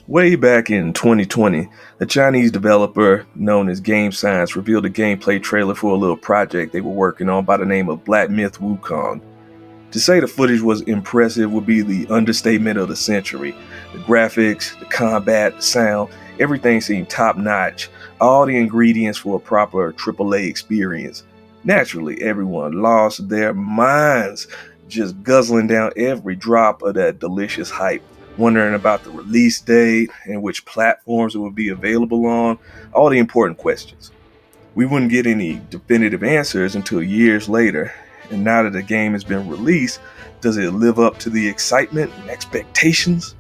Way back in 2020, a Chinese developer known as Game Science revealed a gameplay trailer for a little project they were working on by the name of Black Myth Wukong. To say the footage was impressive would be the understatement of the century. The graphics, the combat, the sound, everything seemed top notch, all the ingredients for a proper AAA experience. Naturally, everyone lost their minds, just guzzling down every drop of that delicious hype, wondering about the release date and which platforms it would be available on, all the important questions. We wouldn't get any definitive answers until years later, and now that the game has been released, does it live up to the excitement and expectations?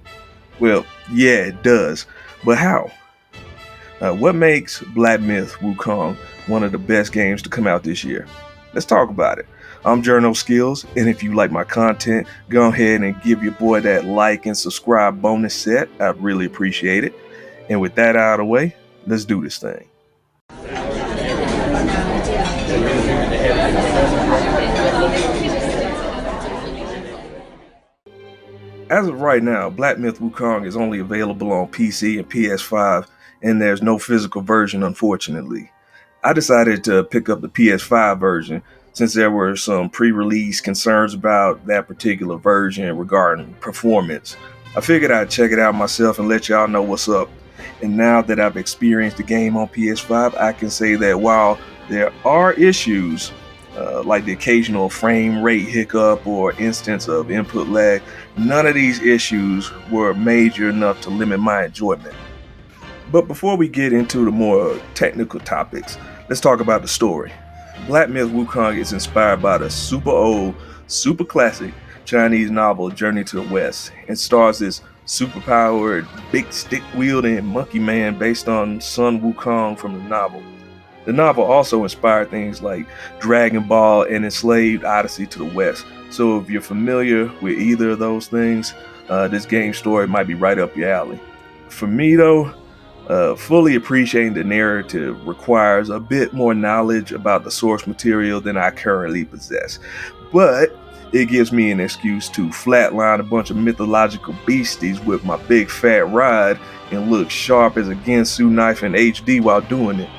Well, yeah, it does. But how? What makes Black Myth Wukong one of the best games to come out this year? Let's talk about it. I'm Journo Skills, and if you like my content, go ahead and give your boy that like and subscribe bonus set. I'd really appreciate it. And with that out of the way, let's do this thing. As of right now, Black Myth Wukong is only available on PC and PS5, and there's no physical version, unfortunately. I decided to pick up the PS5 version since there were some pre-release concerns about that particular version regarding performance. I figured I'd check it out myself and let y'all know what's up. And now that I've experienced the game on PS5, I can say that while there are issues, like the occasional frame rate hiccup or instance of input lag, none of these issues were major enough to limit my enjoyment. But before we get into the more technical topics, let's talk about the story. Black Myth Wukong is inspired by the super old, super classic Chinese novel Journey to the West and stars this superpowered, big stick wielding monkey man based on Sun Wukong from the novel. The novel also inspired things like Dragon Ball and Enslaved Odyssey to the West. So if you're familiar with either of those things, this game story might be right up your alley. For me though, fully appreciating the narrative requires a bit more knowledge about the source material than I currently possess. But it gives me an excuse to flatline a bunch of mythological beasties with my big fat rod and look sharp as a Ginsu knife in HD while doing it.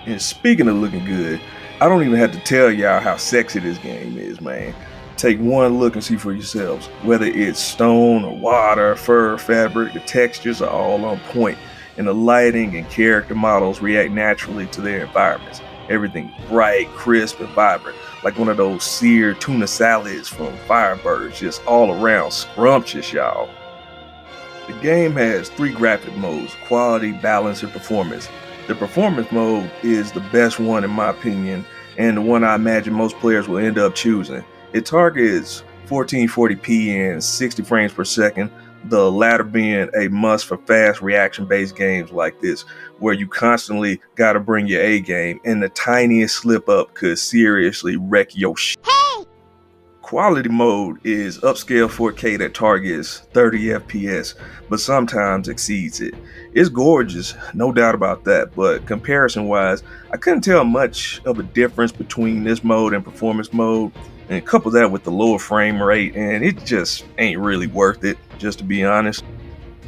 And speaking of looking good, I don't even have to tell y'all how sexy this game is, man. Take one look and see for yourselves. Whether it's stone or water, fur, fabric, the textures are all on point, and the lighting and character models react naturally to their environments. Everything's bright, crisp, and vibrant, like one of those seared tuna salads from Firebirds, just all around scrumptious, y'all. The game has three graphic modes: quality, balance, and performance. The performance mode is the best one in my opinion, and the one I imagine most players will end up choosing. It targets 1440p and 60 frames per second, the latter being a must for fast reaction-based games like this, where you constantly gotta bring your A game, and the tiniest slip up could seriously wreck your shit. Quality mode is upscale 4K that targets 30 FPS, but sometimes exceeds it. It's gorgeous, no doubt about that, but comparison-wise, I couldn't tell much of a difference between this mode and performance mode, and couple that with the lower frame rate, and it just ain't really worth it, just to be honest.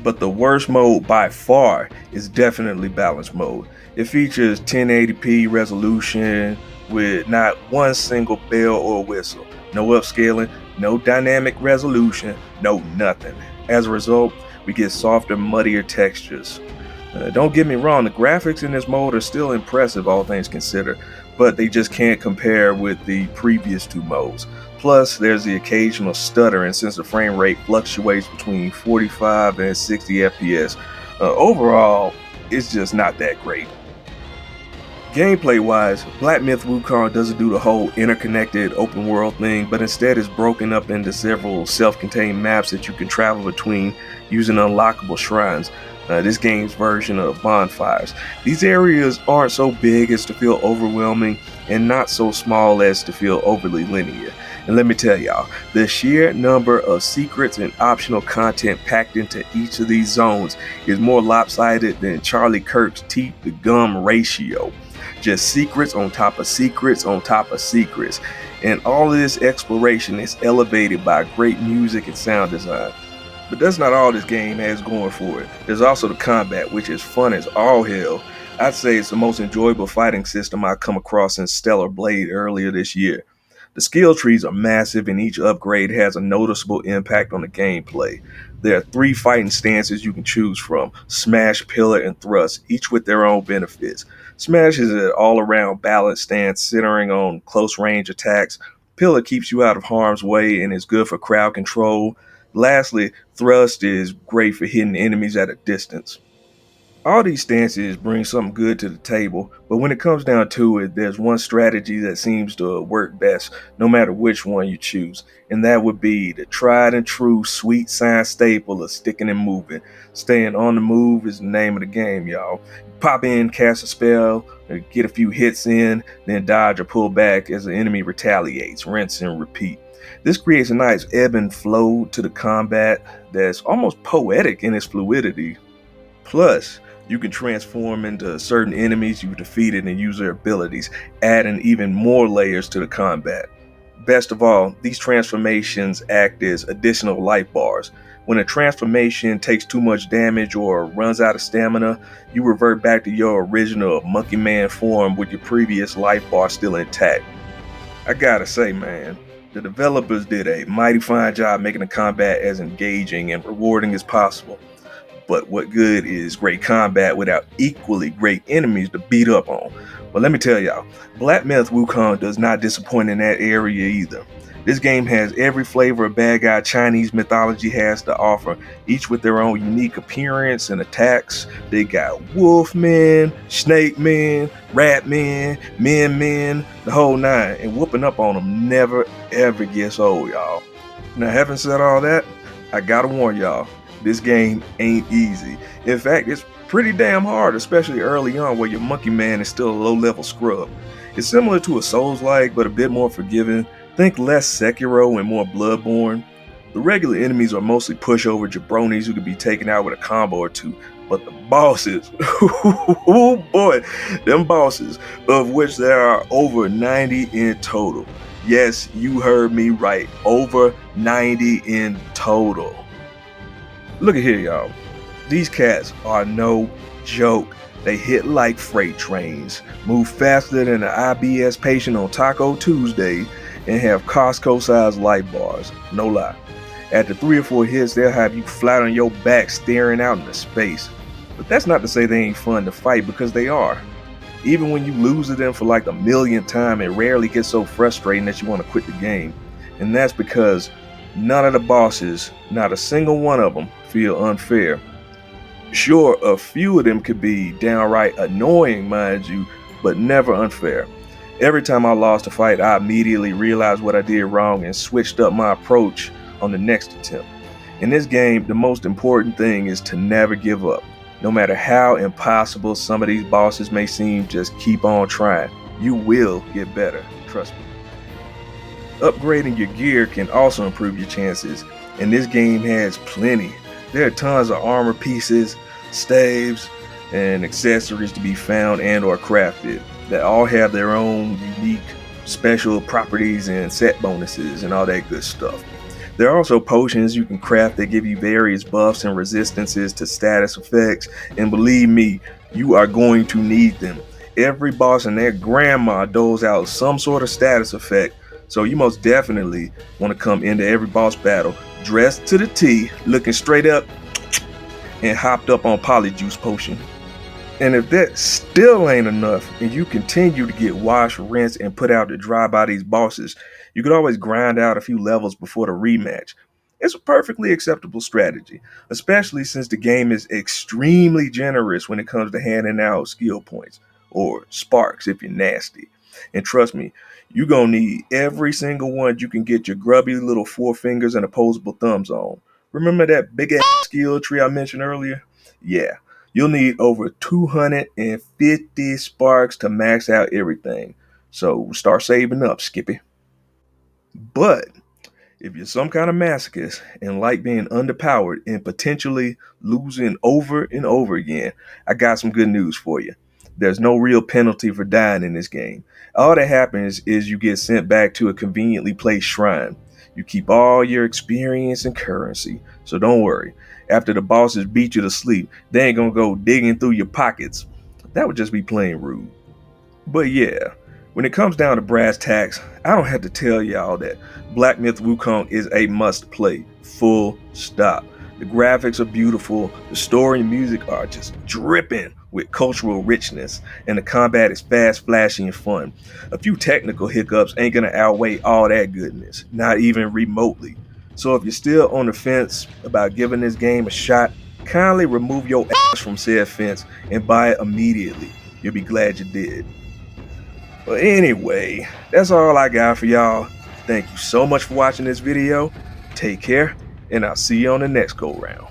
But the worst mode by far is definitely balance mode. It features 1080p resolution with not one single bell or whistle. No upscaling, no dynamic resolution, no nothing. As a result, we get softer, muddier textures. Don't get me wrong, the graphics in this mode are still impressive, all things considered, but they just can't compare with the previous two modes. Plus, there's the occasional stuttering since the frame rate fluctuates between 45 and 60 FPS. Overall, it's just not that great. Gameplay-wise, Black Myth Wukong doesn't do the whole interconnected open world thing, but instead is broken up into several self-contained maps that you can travel between using unlockable shrines. This game's version of bonfires. These areas aren't so big as to feel overwhelming and not so small as to feel overly linear. And let me tell y'all, the sheer number of secrets and optional content packed into each of these zones is more lopsided than Charlie Kirk's teeth to gum ratio. Just secrets on top of secrets on top of secrets. And all of this exploration is elevated by great music and sound design. But that's not all this game has going for it. There's also the combat, which is fun as all hell. I'd say it's the most enjoyable fighting system I've come across since Stellar Blade earlier this year. The skill trees are massive, and each upgrade has a noticeable impact on the gameplay. There are three fighting stances you can choose from: Smash, Pillar, and Thrust, each with their own benefits. Smash is an all around balanced stance centering on close range attacks. Pillar keeps you out of harm's way and is good for crowd control. Lastly, Thrust is great for hitting enemies at a distance. All these stances bring something good to the table, but when it comes down to it, there's one strategy that seems to work best, no matter which one you choose, and that would be the tried and true sweet science staple of sticking and moving. Staying on the move is the name of the game, y'all. Pop in, cast a spell, get a few hits in, then dodge or pull back as the enemy retaliates, rinse and repeat. This creates a nice ebb and flow to the combat that's almost poetic in its fluidity. Plus, you can transform into certain enemies you've defeated and use their abilities, adding even more layers to the combat. Best of all, these transformations act as additional life bars. When a transformation takes too much damage or runs out of stamina, you revert back to your original Monkey Man form with your previous life bar still intact. I gotta say, man, the developers did a mighty fine job making the combat as engaging and rewarding as possible. But what good is great combat without equally great enemies to beat up on? Well, let me tell y'all, Black Myth Wukong does not disappoint in that area either. This game has every flavor of bad guy Chinese mythology has to offer, each with their own unique appearance and attacks. They got wolf men, snake men, rat men, men, the whole nine, and whooping up on them never ever gets old, y'all. Now, having said all that, I gotta warn y'all, this game ain't easy. In fact, it's pretty damn hard, especially early on where your Monkey Man is still a low-level scrub. It's similar to a Souls-like, but a bit more forgiving. Think less Sekiro and more Bloodborne. The regular enemies are mostly pushover jabronis who can be taken out with a combo or two, but the bosses, oh boy, them bosses, of which there are over 90 in total. Yes, you heard me right, over 90 in total. Look at here, y'all. These cats are no joke. They hit like freight trains, move faster than an IBS patient on Taco Tuesday, and have Costco-sized light bars. No lie. After 3 or 4 hits, they'll have you flat on your back staring out into space. But that's not to say they ain't fun to fight, because they are. Even when you lose to them for like the millionth time, it rarely gets so frustrating that you want to quit the game. And that's because none of the bosses, not a single one of them, feel unfair. Sure, a few of them could be downright annoying, mind you, but never unfair. Every time I lost a fight, I immediately realized what I did wrong and switched up my approach on the next attempt. In this game, the most important thing is to never give up. No matter how impossible some of these bosses may seem, just keep on trying. You will get better, trust me. Upgrading your gear can also improve your chances, and this game has plenty. There are tons of armor pieces, staves, and accessories to be found and or crafted that all have their own unique special properties and set bonuses and all that good stuff. There are also potions you can craft that give you various buffs and resistances to status effects, and believe me, you are going to need them. Every boss and their grandma doles out some sort of status effect, so you most definitely want to come into every boss battle dressed to the T, looking straight up, and hopped up on Polyjuice Potion. And if that still ain't enough, and you continue to get washed, rinsed, and put out to dry by these bosses, you could always grind out a few levels before the rematch. It's a perfectly acceptable strategy, especially since the game is extremely generous when it comes to handing out skill points, or sparks if you're nasty. And trust me, you're gonna need every single one you can get your grubby little 4 fingers and opposable thumbs on. Remember that big ass skill tree I mentioned earlier? Yeah. You'll need over 250 sparks to max out everything. So start saving up, Skippy. But if you're some kind of masochist and like being underpowered and potentially losing over and over again, I got some good news for you. There's no real penalty for dying in this game. All that happens is you get sent back to a conveniently placed shrine. You keep all your experience and currency, so don't worry. After the bosses beat you to sleep, they ain't gonna go digging through your pockets. That would just be plain rude. But yeah, when it comes down to brass tacks, I don't have to tell y'all that Black Myth Wukong is a must play, full stop. The graphics are beautiful, the story and music are just dripping with cultural richness, and the combat is fast, flashy, and fun. A few technical hiccups ain't gonna outweigh all that goodness, not even remotely. So if you're still on the fence about giving this game a shot, kindly remove your ass from said fence and buy it immediately. You'll be glad you did. But anyway, that's all I got for y'all. Thank you so much for watching this video. Take care, and I'll see you on the next go round.